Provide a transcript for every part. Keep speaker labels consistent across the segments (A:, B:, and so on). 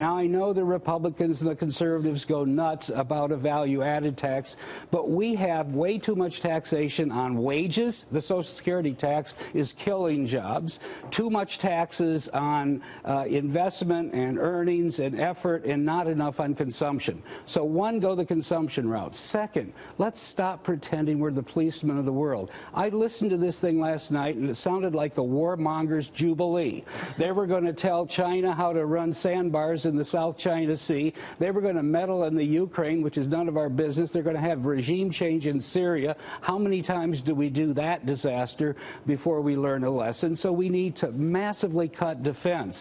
A: Now, I know the Republicans and the conservatives go nuts about a value-added tax, but we have way too much taxation on wages. The Social Security tax is killing jobs. Too much taxes on investment and earnings and effort, and not enough on consumption. So one, go the consumption route. Second, let's stop pretending we're the policemen of the world. I listened to this thing last night, and it sounded like the warmongers' jubilee. They were going to tell China how to run sandbars in the South China Sea. They were going to meddle in the Ukraine, which is none of our business. They're going to have regime change in Syria. How many times do we do that disaster before we learn a lesson? So we need to massively cut defense.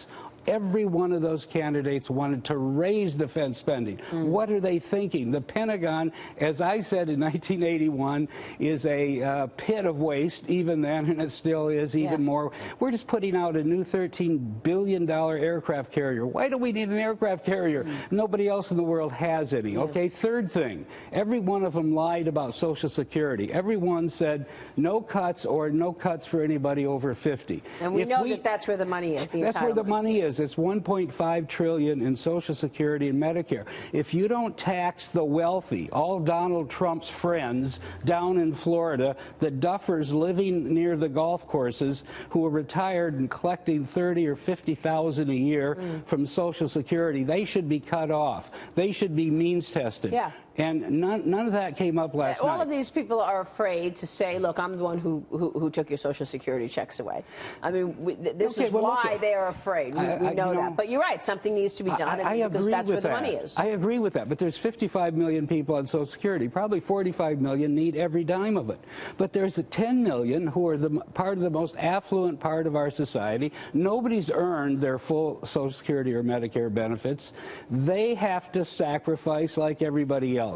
A: Every one of those candidates wanted to raise defense spending. What are they thinking? The Pentagon, as I said in 1981, is a pit of waste even then, and it still is even more. We're just putting out a new $13 billion aircraft carrier. Why do we need an aircraft carrier? Nobody else in the world has any. Okay, third thing, every one of them lied about Social Security. Everyone said no cuts or no cuts for anybody over 50.
B: And we know that that's where the money is.
A: That's where the money is. It's $1.5 trillion in Social Security and Medicare. If you don't tax the wealthy, all Donald Trump's friends down in Florida, the duffers living near the golf courses who are retired and collecting $30,000 or $50,000 a year from Social Security, they should be cut off. They should be means tested. And none of that came up last night.
B: All of these people are afraid to say, look, I'm the one who took your Social Security checks away. I mean, this is why they are afraid. We know that. But you're right, something needs to be done because that's where the money is.
A: I agree with that. But there's 55 million people on Social Security. Probably 45 million need every dime of it. But there's 10 million who are part of the most affluent part of our society. Nobody's earned their full Social Security or Medicare benefits. They have to sacrifice like everybody else.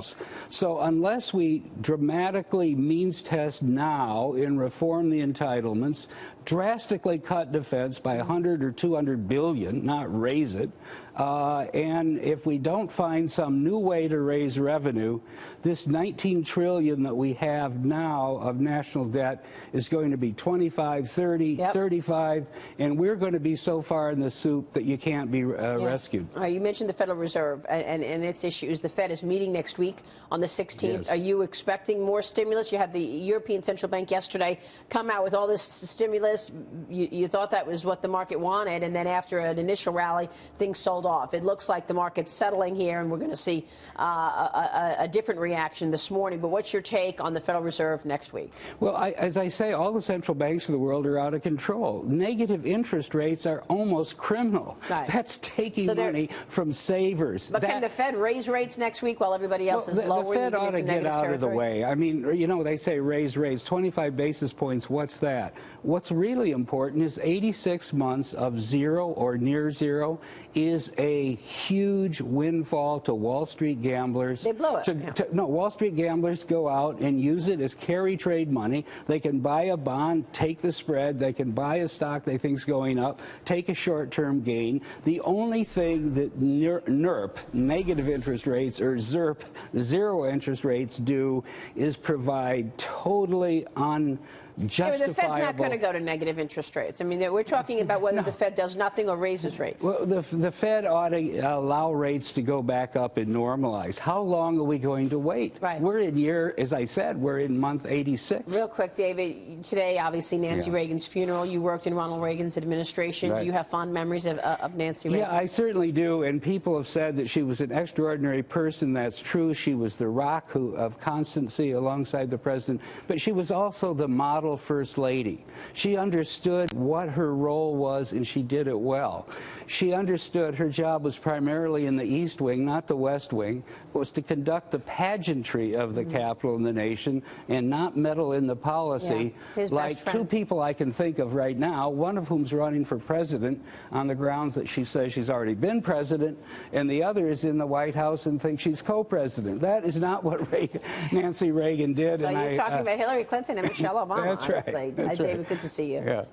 A: So unless we dramatically means test now and reform the entitlements, drastically cut defense by 100 or 200 billion, not raise it, and if we don't find some new way to raise revenue, this 19 trillion that we have now of national debt is going to be 25, 30, 35, and we're going to be so far in the soup that you can't be rescued.
B: You mentioned the Federal Reserve and its issues. The Fed is meeting next week on the 16th.
A: Yes.
B: Are you expecting more stimulus? You had the European Central Bank yesterday come out with all this stimulus. You thought that was what the market wanted, and then after an initial rally, things sold off. It looks like the market's settling here, and we're going to see a different reaction this morning. But what's your take on the Federal Reserve next week?
A: Well, as I say, all the central banks of the world are out of control. Negative interest rates are almost criminal. That's taking money from savers.
B: But can the Fed raise rates next week while everybody else is lowering?
A: The Fed ought to get out of the way. I mean, you know, they say raise, 25 basis points. What's that? What's really important is 86 months of zero or near zero is a huge windfall to Wall Street gamblers.
B: They blow it.
A: No, Wall Street gamblers go out and use it as carry trade money. They can buy a bond, take the spread. They can buy a stock they think's going up, take a short-term gain. The only thing that NIRP, negative interest rates, or ZIRP, zero interest rates, do is provide totally justifiable.
B: The Fed's not going to go to negative interest rates. I mean, we're talking about whether the Fed does nothing or raises rates.
A: Well, the Fed ought to allow rates to go back up and normalize. How long are we going to wait? We're in as I said, we're in month 86.
B: Real quick, David, today, obviously, Nancy Reagan's funeral. You worked in Ronald Reagan's administration. Do you have fond memories of Nancy Reagan?
A: Yeah, I certainly do, and people have said that she was an extraordinary person. That's true. She was the rock of constancy alongside the president, but she was also the model First Lady. She understood what her role was, and she did it well. She understood her job was primarily in the East Wing, not the West Wing. It was to conduct the pageantry of the capital and the nation and not meddle in the policy like two people I can think of right now, one of whom's running for president on the grounds that she says she's already been president, and the other is in the White House and thinks she's co-president. That is not what Nancy Reagan did.
B: So you're talking about Hillary Clinton and Michelle Obama.
A: That's right.
B: David, good to see you.